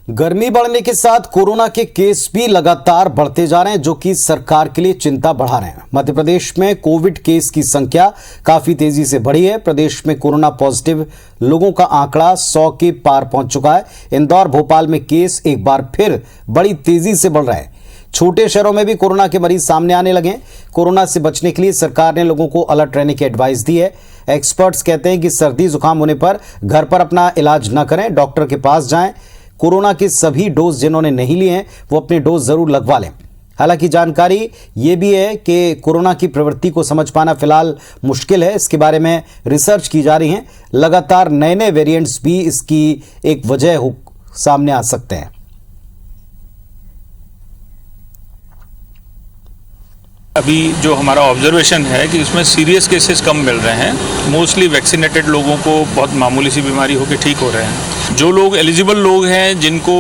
गर्मी बढ़ने के साथ कोरोना के केस भी लगातार बढ़ते जा रहे हैं, जो कि सरकार के लिए चिंता बढ़ा रहे हैं। मध्य प्रदेश में कोविड केस की संख्या काफी तेजी से बढ़ी है। प्रदेश में कोरोना पॉजिटिव लोगों का आंकड़ा 100 के पार पहुंच चुका है। इंदौर, भोपाल में केस एक बार फिर बड़ी तेजी से बढ़ रहे हैं। छोटे शहरों में भी कोरोना के मरीज सामने आने लगे। कोरोना से बचने के लिए सरकार ने लोगों को अलर्ट रहने की एडवाइस दी है। एक्सपर्ट्स कहते हैं कि सर्दी जुकाम होने पर घर पर अपना इलाज न करें, डॉक्टर के पास जाएं। कोरोना के सभी डोज जिन्होंने नहीं लिए हैं वो अपने डोज जरूर लगवा लें। हालांकि जानकारी ये भी है कि कोरोना की प्रवृत्ति को समझ पाना फिलहाल मुश्किल है। इसके बारे में रिसर्च की जा रही है। लगातार नए नए वेरिएंट्स भी इसकी एक वजह सामने आ सकते हैं। अभी जो हमारा ऑब्जर्वेशन है कि इसमें सीरियस केसेस कम मिल रहे हैं। मोस्टली वैक्सीनेटेड लोगों को बहुत मामूली सी बीमारी होकर ठीक हो रहे हैं। जो लोग एलिजिबल लोग हैं, जिनको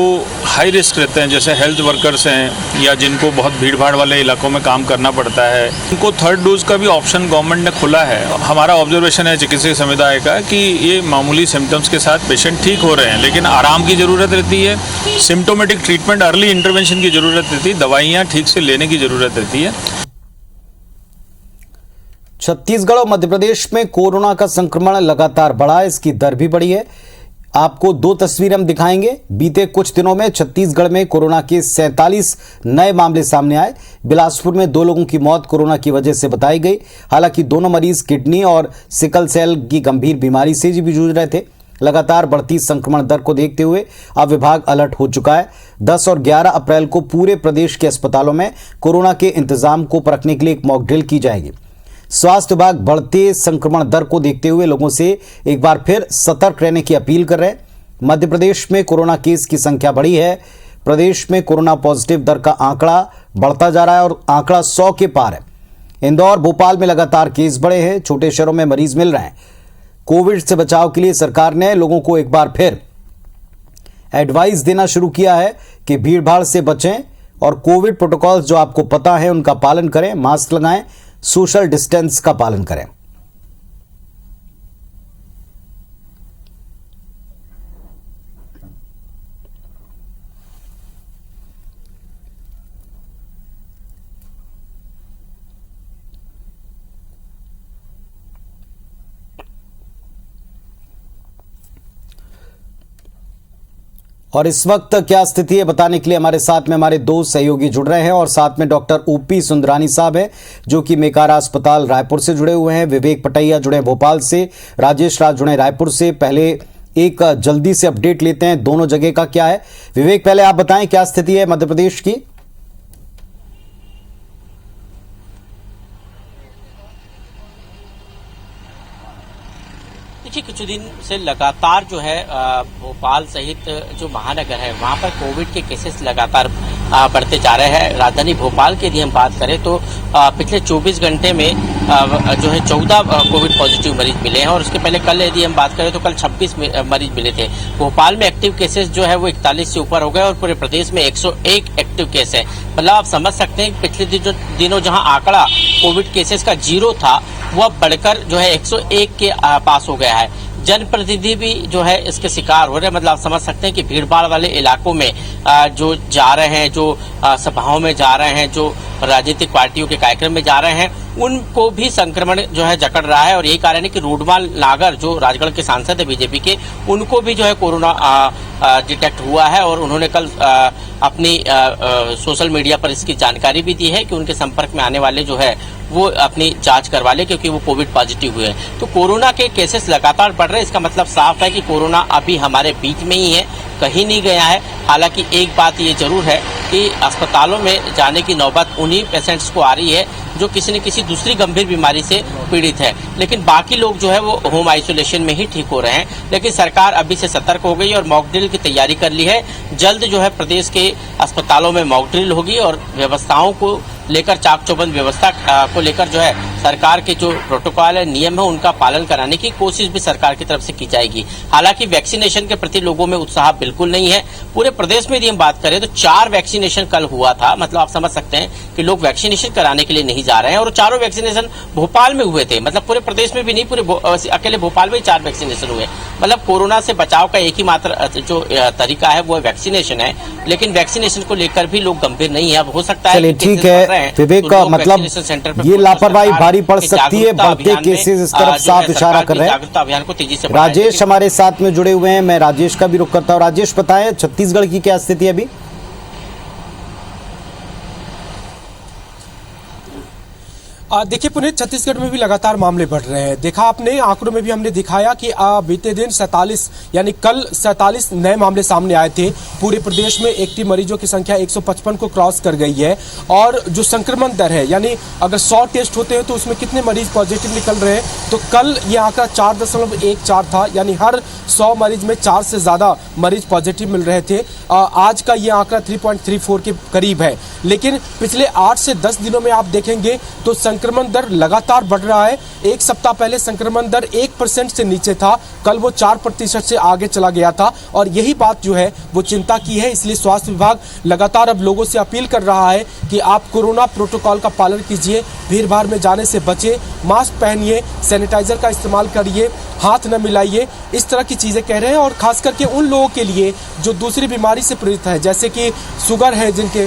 हाई रिस्क रहते हैं, जैसे हेल्थ वर्कर्स हैं या जिनको बहुत भीड़ भाड़ वाले इलाकों में काम करना पड़ता है, उनको थर्ड डोज का भी ऑप्शन गवर्नमेंट ने खुला है। हमारा ऑब्जर्वेशन है चिकित्सक समुदाय का कि ये मामूली सिम्टम्स के साथ पेशेंट ठीक हो रहे हैं, लेकिन आराम की ज़रूरत रहती है। सिम्टोमेटिक ट्रीटमेंट, अर्ली इंटरवेंशन की ज़रूरत रहती है। दवाइयाँ ठीक से लेने की ज़रूरत रहती है। छत्तीसगढ़ और मध्य प्रदेश में कोरोना का संक्रमण लगातार बढ़ा है। इसकी दर भी बढ़ी है। आपको दो तस्वीरें हम दिखाएंगे। बीते कुछ दिनों में छत्तीसगढ़ में कोरोना के 47 नए मामले सामने आए। बिलासपुर में 2 लोगों की मौत कोरोना की वजह से बताई गई। हालांकि दोनों मरीज किडनी और सिकल सेल की गंभीर बीमारी से भी जूझ रहे थे। लगातार बढ़ती संक्रमण दर को देखते हुए अब विभाग अलर्ट हो चुका है। 10 और 11 अप्रैल को पूरे प्रदेश के अस्पतालों में कोरोना के इंतजाम को परखने के लिए एक मॉक ड्रिल की जाएगी। स्वास्थ्य विभाग बढ़ते संक्रमण दर को देखते हुए लोगों से एक बार फिर सतर्क रहने की अपील कर रहे हैं। मध्य प्रदेश में कोरोना केस की संख्या बढ़ी है। प्रदेश में कोरोना पॉजिटिव दर का आंकड़ा बढ़ता जा रहा है और आंकड़ा 100 के पार है। इंदौर, भोपाल में लगातार केस बढ़े हैं। छोटे शहरों में मरीज मिल रहे हैं। कोविड से बचाव के लिए सरकार ने लोगों को एक बार फिर एडवाइस देना शुरू किया है कि भीड़ भाड़ से बचें और कोविड प्रोटोकॉल्स जो आपको पता है उनका पालन करें। मास्क लगाएं, सोशल डिस्टेंस का पालन करें। और इस वक्त क्या स्थिति है बताने के लिए हमारे साथ में हमारे 2 सहयोगी जुड़ रहे हैं और साथ में डॉक्टर ओपी सुंदरानी साहब हैं जो कि मेकारा अस्पताल रायपुर से जुड़े हुए हैं। विवेक पटैया जुड़े भोपाल से, राजेश राज जुड़े रायपुर से। पहले एक जल्दी से अपडेट लेते हैं दोनों जगह का क्या है। विवेक, पहले आप बताएं क्या स्थिति है मध्य प्रदेश की। देखिए, कुछ दिन से लगातार जो है भोपाल सहित जो महानगर है वहां पर कोविड के केसेस लगातार बढ़ते जा रहे हैं। राजधानी भोपाल की यदि हम बात करें तो पिछले 24 घंटे में जो है 14 कोविड पॉजिटिव मरीज मिले हैं और उसके पहले कल यदि हम बात करें तो कल 26 मरीज मिले थे। भोपाल में एक्टिव केसेस जो है वो 41 से ऊपर हो गए और पूरे प्रदेश में 101 एक्टिव केस है। मतलब आप समझ सकते हैं पिछले दिनों जहां आंकड़ा कोविड केसेस का 0 था वो अब बढ़कर जो है 101 के पास हो गया है। जनप्रतिनिधि भी जो है इसके शिकार हो रहे हैं। मतलब आप समझ सकते हैं कि भीड़ भाड़ वाले इलाकों में जो जा रहे हैं, जो सभाओं में जा रहे हैं, जो राजनीतिक पार्टियों के कार्यक्रम में जा रहे हैं, उनको भी संक्रमण जो है जकड़ रहा है। और यही कारण है कि रोडमाल नागर जो राजगढ़ के सांसद है बीजेपी के, उनको भी जो है कोरोना डिटेक्ट हुआ है और उन्होंने कल अपनी सोशल मीडिया पर इसकी जानकारी भी दी है कि उनके संपर्क में आने वाले जो है वो अपनी जांच करवा ले क्योंकि वो कोविड पॉजिटिव हुए हैं। तो कोरोना के केसेस लगातार बढ़ रहे हैं। इसका मतलब साफ है कि कोरोना अभी हमारे बीच में ही है, कहीं नहीं गया है। हालांकि एक बात ये जरूर है कि अस्पतालों में जाने की नौबत उन्हीं पेशेंट्स को आ रही है जो किसी न किसी दूसरी गंभीर बीमारी से पीड़ित है, लेकिन बाकी लोग जो है वो होम आइसोलेशन में ही ठीक हो रहे हैं। लेकिन सरकार अभी से सतर्क हो गई और मॉक ड्रिल की तैयारी कर ली है। जल्द जो है प्रदेश के अस्पतालों में मॉक ड्रिल होगी और व्यवस्थाओं को लेकर, चाक चौबंद व्यवस्था को लेकर जो है सरकार के जो प्रोटोकॉल है, नियम है, उनका पालन कराने की कोशिश भी सरकार की तरफ से की जाएगी। हालांकि वैक्सीनेशन के प्रति लोगों में उत्साह बिल्कुल नहीं है। पूरे प्रदेश में यदि हम बात करें तो 4 वैक्सीनेशन कल हुआ था, मतलब आप समझ सकते हैं कि लोग वैक्सीनेशन कराने के लिए नहीं जा रहे हैं, और चारों वैक्सीनेशन भोपाल में हुए थे। मतलब पूरे प्रदेश में भी नहीं, पूरे अकेले भोपाल में ही 4 वैक्सीनेशन हुए। मतलब कोरोना से बचाव का एक ही मात्र जो तरीका है वो वैक्सीनेशन है, लेकिन वैक्सीनेशन को लेकर भी लोग गंभीर नहीं है। अब हो सकता है, चलिए ठीक है विवेक, मतलब ये लापरवाही भारी पड़ सकती है, बढ़ते केसेस इस तरफ साफ इशारा कर रहे हैं। जागरूकता अभियान को तेजी से राजेश हमारे साथ में जुड़े हुए हैं, मैं राजेश का भी रुख करता हूं। राजेश बताएं छत्तीसगढ़ की क्या स्थिति है अभी? देखिए पुनीत, छत्तीसगढ़ में भी लगातार मामले बढ़ रहे हैं। देखा आपने आंकड़ों में भी हमने दिखाया कि बीते दिन 47 यानी कल 47 नए मामले सामने आए थे। पूरे प्रदेश में एक्टिव मरीजों की संख्या 155 को क्रॉस कर गई है। और जो संक्रमण दर है, यानी अगर 100 टेस्ट होते हैं तो उसमें कितने मरीज पॉजिटिव निकल रहे हैं, तो कल ये आंकड़ा 4.14 था, यानी हर 100 मरीज में 4 से ज्यादा मरीज पॉजिटिव मिल रहे थे। आज का ये आंकड़ा 3.34 के करीब है। लेकिन पिछले 8 से 10 दिनों में आप देखेंगे तो संक्रमण दर लगातार बढ़ रहा है। एक सप्ताह पहले संक्रमण दर 1% से नीचे था, कल वो 4% से आगे चला गया था। और यही बात जो है वो चिंता की है। इसलिए स्वास्थ्य विभाग लगातार अब लोगों से अपील कर रहा है कि आप कोरोना प्रोटोकॉल का पालन कीजिए, भीड़ भाड़ में जाने से बचे, मास्क पहनिए, सैनिटाइजर का इस्तेमाल करिए, हाथ न मिलाइए, इस तरह की चीजें कह रहे हैं। और खास करके उन लोगों के लिए जो दूसरी बीमारी से पीड़ित है, जैसे कि शुगर है, जिनके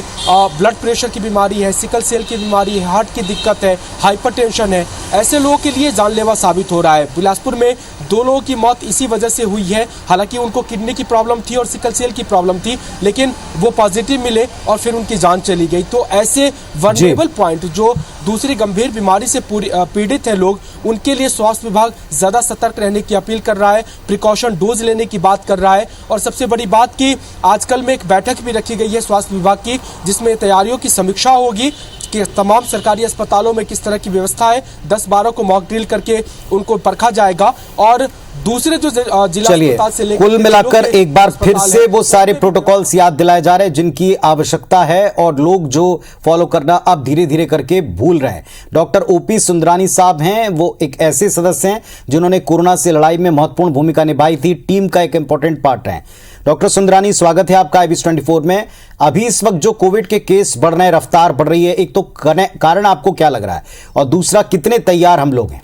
ब्लड प्रेशर की बीमारी है, सिकल सेल की बीमारी है, हार्ट की दिक्कत है, हाइपरटेंशन है, ऐसे लोगों के लिए जानलेवा साबित हो रहा है। बिलासपुर में 2 लोगों की मौत इसी वजह से हुई है। हालांकि उनको किडनी की प्रॉब्लम थी और सिकल सेल की प्रॉब्लम थी, लेकिन वो पॉजिटिव मिले और फिर उनकी जान चली गई। तो ऐसे वल्नरेबल पॉइंट जो दूसरी गंभीर बीमारी से पीड़ित है लोग, उनके लिए स्वास्थ्य विभाग ज्यादा सतर्क रहने की अपील कर रहा है, प्रिकॉशन डोज लेने की बात कर रहा है। और सबसे बड़ी बात कि आजकल में एक बैठक भी रखी गई है स्वास्थ्य विभाग की, जिसमें तैयारियों की समीक्षा होगी कि तमाम सरकारी अस्पतालों में किस तरह की व्यवस्था है। 10-12 को मॉक ड्रिल करके उनको परखा जाएगा। और दूसरे जो जिला अस्पताल से लेकर कुल मिलाकर एक बार फिर से वो सारे प्रोटोकॉल्स याद दिलाए जा रहे हैं जिनकी आवश्यकता है, और लोग जो फॉलो करना अब धीरे धीरे करके भूल रहे हैं। डॉक्टर ओपी सुंदरानी साहब हैं, वो एक ऐसे सदस्य हैं जिन्होंने कोरोना से लड़ाई में महत्वपूर्ण भूमिका निभाई थी, टीम का एक इंपॉर्टेंट पार्ट है। डॉक्टर सुंदरानी, स्वागत है आपका IBS 24 में। अभी इस वक्त जो कोविड के केस बढ़ रहे हैं, रफ्तार बढ़ रही है, एक तो कारण आपको क्या लग रहा है, और दूसरा कितने तैयार हम लोग हैं?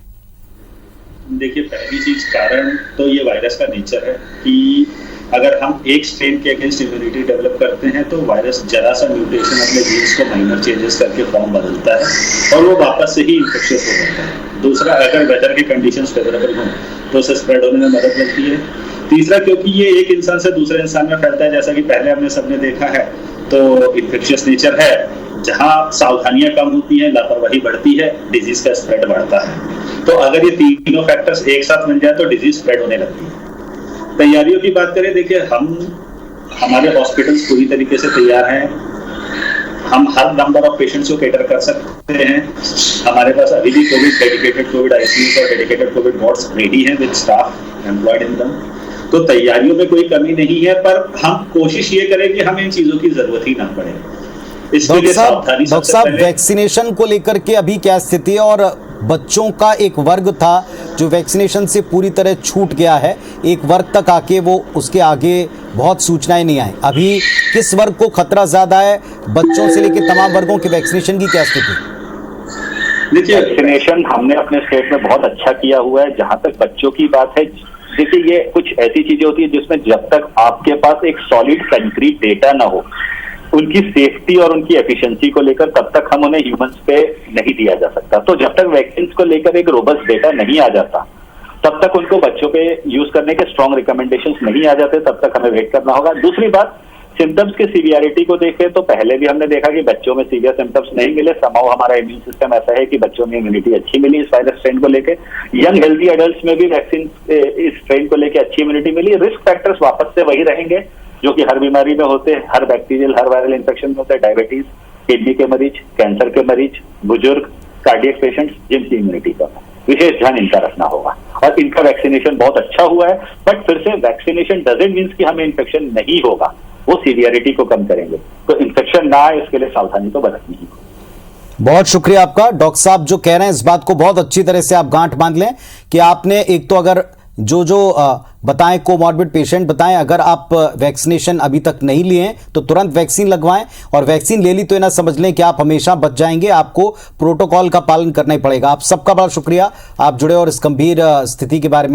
देखिए, पहली चीज कारण तो ये वायरस का नेचर है कि अगर हम एक स्ट्रेन के अगेंस्ट इम्यूनिटी डेवलप करते हैं तो वायरस जरा सा म्यूटेशन अपने जीन्स को माइनर चेंजेस करके फॉर्म बदलता है और वो वापस से ही इन्फेक्शियस हो जाता है। दूसरा, अगर वेदर की कंडीशंस फेवरेबल हों तो उसे स्प्रेड होने में मदद मिलती है। तीसरा, क्योंकि ये एक इंसान से दूसरे इंसान में फैलता है, जैसा कि पहले हमने सबने देखा है, तो इन्फेक्शियस नेचर है। जहां सावधानियां कम होती हैं, लापरवाही बढ़ती है, डिजीज का स्प्रेड बढ़ता है। तो अगर ये तीनों फैक्टर्स एक साथ मिल जाए तो डिजीज स्प्रेड होने लगती है। तैयारियों की बात करें, देखिए हमारे हॉस्पिटल्स पूरी तरीके से तैयार हैं। हम हर नंबर ऑफ पेशेंट्स को कैटर कर सकते हैं। हमारे पास अभी भी डेडिकेटेड कोविड आईसीयू और डेडिकेटेड कोविड वार्ड्स रेडी हैं with staff employed in them. तो तैयारियों में कोई कमी नहीं है, पर हम कोशिश ये करें कि हमें इन चीजों की जरूरत ही ना पड़े। डॉक्टर साहब, वैक्सीनेशन को लेकर के अभी क्या स्थिति है? और बच्चों का एक वर्ग था जो वैक्सीनेशन से पूरी तरह छूट गया है, एक वर्ग तक आके वो उसके आगे बहुत सूचनाएं नहीं आई। अभी किस वर्ग को खतरा ज्यादा है, बच्चों से लेकर तमाम वर्गों के वैक्सीनेशन की क्या स्थिति? देखिए, वैक्सीनेशन हमने अपने स्टेट में बहुत अच्छा किया हुआ है। जहां तक बच्चों की बात है, देखिए ये कुछ ऐसी चीजें होती है जिसमें जब तक आपके पास एक सॉलिड कंक्रीट डेटा ना हो, उनकी सेफ्टी और उनकी एफिशिएंसी को लेकर तब तक हम उन्हें ह्यूमंस पे नहीं दिया जा सकता। तो जब तक वैक्सीन को लेकर एक रोबस्ट डेटा नहीं आ जाता, तब तक उनको बच्चों पे यूज करने के स्ट्रॉन्ग रिकमेंडेशंस नहीं आ जाते, तब तक हमें वेट करना होगा। दूसरी बात, सिम्टम्स की सीवियरिटी को देखें तो पहले भी हमने देखा कि बच्चों में सीवियर सिम्टम्स नहीं मिले। समाउ हमारा इम्यून सिस्टम ऐसा है कि बच्चों में इम्यूनिटी अच्छी मिली इस वायरस स्ट्रेन को लेकर। यंग हेल्दी एडल्ट्स में भी वैक्सीन इस स्ट्रेन को लेकर अच्छी इम्यूनिटी मिली। रिस्क फैक्टर्स वापस से वही रहेंगे जो कि हर बीमारी में होते हैं, हर बैक्टीरियल हर वायरल इन्फेक्शन में होते हैं। डायबिटीज, किडनी के मरीज, कैंसर के मरीज, बुजुर्ग, कार्डियक पेशेंट्स, जिनकी इम्यूनिटी कम है, विशेष ध्यान इनका रखना होगा। और इनका वैक्सीनेशन बहुत अच्छा हुआ है, बट फिर से वैक्सीनेशन डजंट मीन्स कि हमें इन्फेक्शन नहीं होगा, वो सीवियरिटी को कम करेंगे। तो इन्फेक्शन ना आए इसके लिए सावधानी तो बरतनी ही होगी। बहुत शुक्रिया आपका। डॉक्टर साहब जो कह रहे हैं इस बात को बहुत अच्छी तरह से आप गांठ बांध लें कि आपने एक तो अगर जो बताएं कोमॉर्बिड पेशेंट बताएं, अगर आप वैक्सीनेशन अभी तक नहीं लिए हैं तो तुरंत वैक्सीन लगवाएं, और वैक्सीन ले ली तो ये ना समझ लें कि आप हमेशा बच जाएंगे, आपको प्रोटोकॉल का पालन करना ही पड़ेगा। आप सबका बड़ा शुक्रिया, आप जुड़े और इस गंभीर स्थिति के बारे में